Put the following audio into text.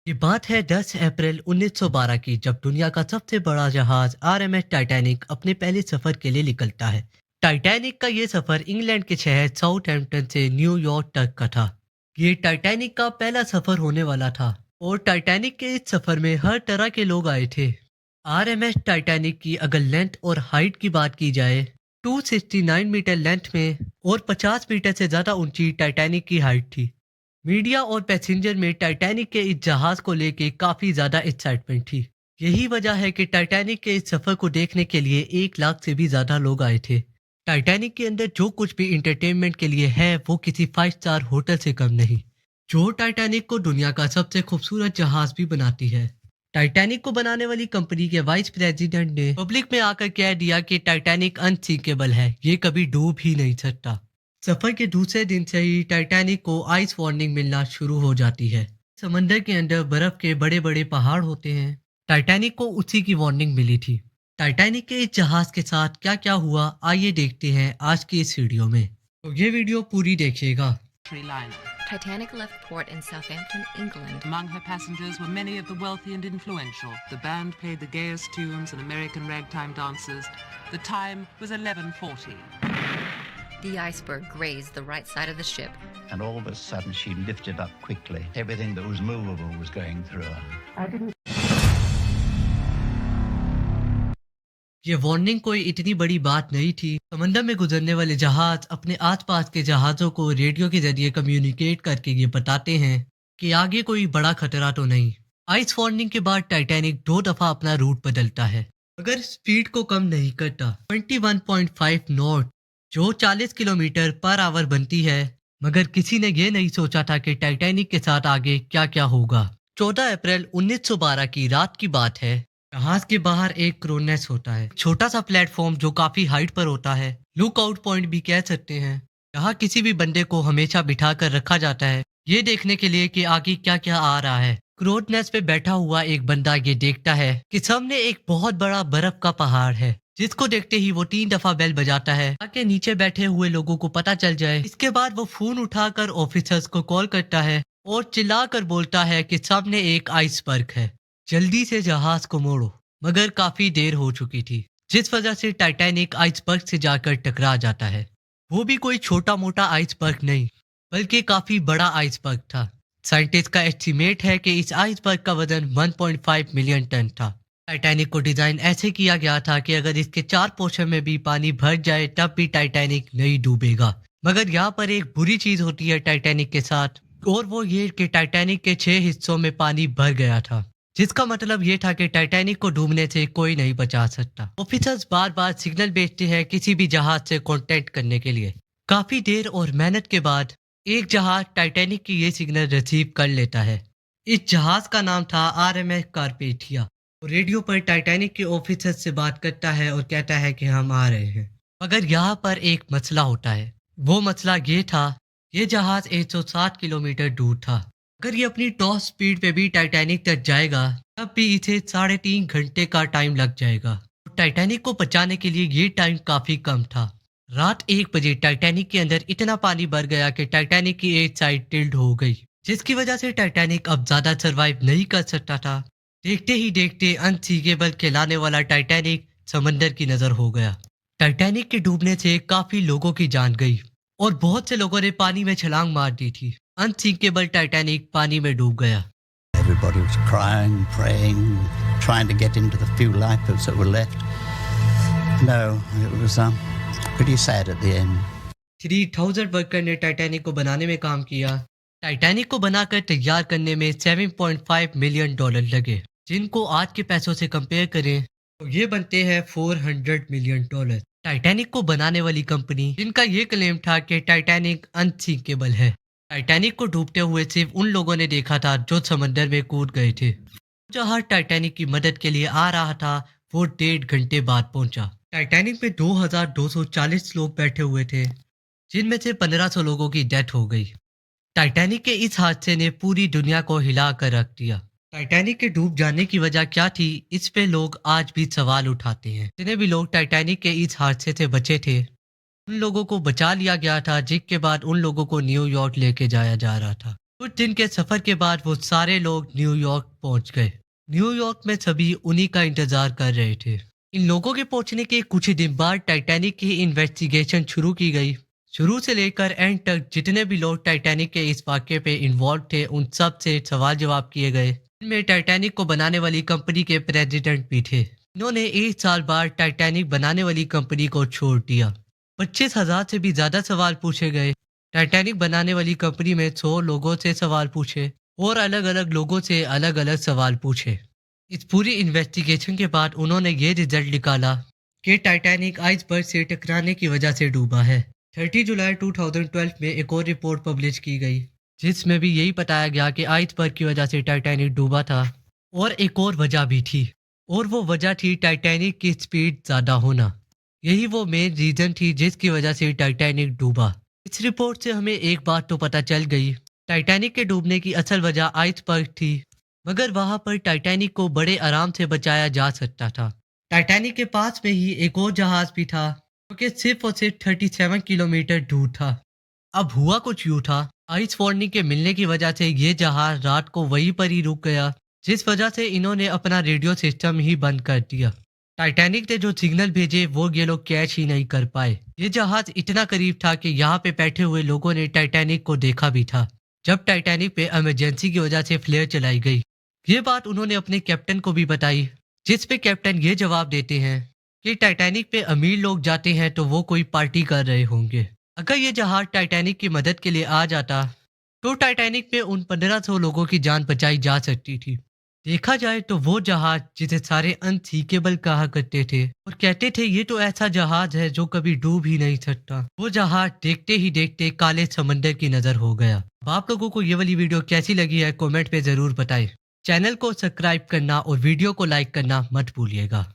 ये बात है 10 अप्रैल 1912 की, जब दुनिया का सबसे बड़ा जहाज आरएमएस टाइटैनिक अपने पहले सफर के लिए निकलता है। टाइटैनिक का ये सफर इंग्लैंड के शहर साउथहैम्पटन से न्यूयॉर्क तक का था। ये टाइटैनिक का पहला सफर होने वाला था और टाइटैनिक के इस सफर में हर तरह के लोग आए थे। आरएमएस टाइटैनिक की अगर लेंथ और हाइट की बात की जाए, 269 मीटर लेंथ में और 50 मीटर से ज्यादा ऊंची टाइटैनिक की हाइट थी। मीडिया और पैसेंजर में टाइटैनिक के इस जहाज को लेके काफी ज्यादा एक्साइटमेंट थी। यही वजह है कि टाइटैनिक के इस सफर को देखने के लिए 1 लाख से भी ज्यादा लोग आए थे। टाइटैनिक के अंदर जो कुछ भी इंटरटेनमेंट के लिए है वो किसी 5 स्टार होटल से कम नहीं, जो टाइटैनिक को दुनिया का सबसे खूबसूरत जहाज भी बनाती है। टाइटैनिक को बनाने वाली कंपनी के वाइस प्रेसिडेंट ने पब्लिक में आकर कह दिया कि टाइटैनिक अनसिंकेबल है, ये कभी डूब ही नहीं सकता। सफर के दूसरे दिन से ही टाइटैनिक को आइस वार्निंग मिलना शुरू हो जाती है। समंदर के अंदर बर्फ के बड़े बड़े पहाड़ होते हैं। टाइटैनिक को उसी की वार्निंग मिली थी। टाइटैनिक के इस जहाज के साथ क्या क्या हुआ, आइए देखते हैं आज की इस वीडियो में। तो ये वीडियो पूरी देखिएगा। Titanic left port in Southampton, England. Among her passengers were many of the wealthy and influential. The band played the gayest tunes and American ragtime dances. The time was 11:40. The iceberg grazed the right side of the ship. And all of a sudden she lifted up quickly. Everything that was movable was going through her. ये warning कोई इतनी बड़ी बात नहीं थी। समंदर में गुजरने वाले जहाज अपने आसपास के जहाज़ों को रेडियो के जरिए कम्युनिकेट करके ये बताते हैं कि आगे कोई बड़ा खतरा तो नहीं। आइस वार्निंग के बाद टाइटैनिक 2 दफा अपना रूट बदलता है, मगर स्पीड को कम नहीं करता। 21.5 नॉट जो 40 किलोमीटर पर आवर बनती है, मगर किसी ने ये नहीं सोचा था कि टाइटैनिक के साथ आगे क्या क्या होगा। 14 अप्रैल 1912 की रात की बात है। जहाज के बाहर एक क्रोनेस होता है, छोटा सा प्लेटफॉर्म जो काफी हाइट पर होता है, लुक आउट पॉइंट भी कह सकते हैं। यहाँ किसी भी बंदे को हमेशा बिठा कर रखा जाता है, ये देखने के लिए कि आगे क्या क्या आ रहा है। क्रोनेस पे बैठा हुआ एक बंदा ये देखता है कि सामने एक बहुत बड़ा बर्फ का पहाड़ है, जिसको देखते ही वो 3 दफा बेल बजाता है ताकि नीचे बैठे हुए लोगों को पता चल जाए। इसके बाद वो फोन उठाकर ऑफिसर्स को कॉल करता है और चिल्लाकर बोलता है कि सामने एक आइसबर्ग है, जल्दी से जहाज को मोड़ो। मगर काफी देर हो चुकी थी, जिस वजह से टाइटैनिक आइसबर्ग से जाकर टकरा जाता है। वो भी कोई छोटा मोटा आइसबर्ग नहीं, बल्कि काफी बड़ा आइसबर्ग था। साइंटिस्ट का एस्टीमेट है कि इस आइसबर्ग का वजन 1.5 मिलियन टन था। टाइटैनिक को डिजाइन ऐसे किया गया था कि अगर इसके 4 पोर्शन में भी पानी भर जाए तब भी टाइटैनिक नहीं डूबेगा। मगर यहाँ पर एक बुरी चीज होती है टाइटैनिक के साथ, और वो ये कि टाइटैनिक के 6 हिस्सों में पानी भर गया था, जिसका मतलब ये था कि टाइटैनिक को डूबने से कोई नहीं बचा सकता। ऑफिसर्स बार बार सिग्नल भेजते हैं किसी भी जहाज से कांटेक्ट करने के लिए। काफी देर और मेहनत के बाद एक जहाज टाइटैनिक की ये सिग्नल रिसीव कर लेता है। इस जहाज का नाम था आरएमएस कारपेथिया। रेडियो पर टाइटैनिक के ऑफिसर से बात करता है और कहता है कि हम आ रहे हैं। मगर यहाँ पर एक मसला होता है। वो मसला ये था, ये जहाज 160 किलोमीटर दूर था। अगर ये अपनी टॉप स्पीड पे भी टाइटैनिक तक जाएगा तब भी इसे 3.5 घंटे का टाइम लग जाएगा। टाइटैनिक को बचाने के लिए ये टाइम काफी कम था। रात 1 बजे टाइटैनिक के अंदर इतना पानी भर गया कि टाइटैनिक की एक साइड टिल्ट हो गई, जिसकी वजह से टाइटैनिक अब ज्यादा सरवाइव नहीं कर सकता था। देखते ही देखते अनसिंकेबल कहलाने वाला टाइटैनिक समंदर की नजर हो गया। टाइटैनिक के डूबने से काफी लोगों की जान गई और बहुत से लोगों ने पानी में छलांग मार दी थी। अनसिंकेबल टाइटैनिक पानी में डूब गया। Everybody was crying, praying, trying to get into the few lifeboats that were left. No, it was pretty sad at the end. 3000 worker ने टाइटैनिक को बनाने में काम किया। टाइटैनिक को बनाकर तैयार करने में $7.5 मिलियन लगे, जिनको आज के पैसों से कंपेयर करें तो ये बनते हैं $400 मिलियन। टाइटैनिक को बनाने वाली कंपनी, जिनका ये क्लेम था कि टाइटैनिक अनसिंकेबल है, टाइटैनिक को डूबते हुए सिर्फ उन लोगों ने देखा था जो समंदर में कूद गए थे। जहाज टाइटैनिक की मदद के लिए आ रहा था वो 1.5 घंटे बाद पहुंचा। टाइटैनिक में 2240 लोग बैठे हुए थे, जिनमें से 1500 लोगों की डेथ हो गई। टाइटैनिक के इस हादसे ने पूरी दुनिया को हिला कर रख दिया। टाइटैनिक के डूब जाने की वजह क्या थी, इस पे लोग आज भी सवाल उठाते हैं। जितने भी लोग टाइटैनिक के इस हादसे से बचे थे, उन लोगों को बचा लिया गया था, जिसके बाद उन लोगों को न्यूयॉर्क लेके जाया जा रहा था। कुछ दिन के सफर के बाद वो सारे लोग न्यूयॉर्क पहुंच गए। न्यूयॉर्क में सभी उन्हीं का इंतजार कर रहे थे। इन लोगों के पहुंचने के कुछ ही दिन बाद टाइटैनिक की इन्वेस्टिगेशन शुरू की गई। शुरू से लेकर एंड तक जितने भी लोग टाइटैनिक के इस वाक़ये पे इन्वॉल्व थे उन सब से सवाल जवाब किए गए। इनमें टाइटैनिक को बनाने वाली कंपनी के प्रेसिडेंट भी थे। इन्होंने 1 साल बाद टाइटैनिक बनाने वाली कंपनी को छोड़ दिया। 25,000 से भी ज़्यादा सवाल पूछे गए। टाइटैनिक बनाने वाली कंपनी में 100 लोगों से सवाल पूछे और अलग अलग लोगों से अलग अलग सवाल पूछे। इस पूरी इन्वेस्टिगेशन के बाद उन्होंने ये रिजल्ट निकाला कि टाइटैनिक आइसबर्ग से टकराने की वजह से डूबा है। 30 जुलाई 2012 में एक और रिपोर्ट पब्लिश की गई जिसमें भी यही बताया गया कि आइसबर्ग की वजह से टाइटैनिक डूबा था। और एक और वजह भी थी और वो वजह थी टाइटैनिक की स्पीड ज़्यादा होना। यही वो मेन रीज़न थी जिसकी वजह से टाइटैनिक डूबा। इस रिपोर्ट से हमें एक बात तो पता चल गई, टाइटैनिक के डूबने की असल वजह आइसबर्ग थी, मगर वहां पर टाइटैनिक को बड़े आराम से बचाया जा सकता था। टाइटैनिक के पास में ही एक और जहाज भी था जो कि सिर्फ और सिर्फ 37 किलोमीटर दूर था। अब हुआ कुछ यूँ था, आइस वार्निंग के मिलने की वजह से ये जहाज रात को वहीं पर ही रुक गया, जिस वजह से इन्होंने अपना रेडियो सिस्टम ही बंद कर दिया। टाइटैनिक ने जो सिग्नल भेजे वो ये लोग कैच ही नहीं कर पाए। ये जहाज इतना करीब था कि यहाँ पे बैठे हुए लोगों ने टाइटैनिक को देखा भी था जब टाइटैनिक पे इमरजेंसी की वजह से फ्लेयर चलाई गई। ये बात उन्होंने अपने कैप्टन को भी बताई, जिस पे कैप्टन ये जवाब देते हैं कि टाइटैनिक पे अमीर लोग जाते हैं तो वो कोई पार्टी कर रहे होंगे। अगर ये जहाज टाइटैनिक की मदद के लिए आ जाता तो टाइटैनिक पे उन 1500 लोगों की जान बचाई जा सकती थी। देखा जाए तो वो जहाज जिसे सारे अनसीकेबल कहा करते थे और कहते थे ये तो ऐसा जहाज है जो कभी डूब ही नहीं सकता, वो जहाज देखते ही देखते काले समंदर की नजर हो गया। अब आप लोगों को ये वाली वीडियो कैसी लगी है कमेंट पे जरूर बताएं। चैनल को सब्सक्राइब करना और वीडियो को लाइक करना मत भूलिएगा।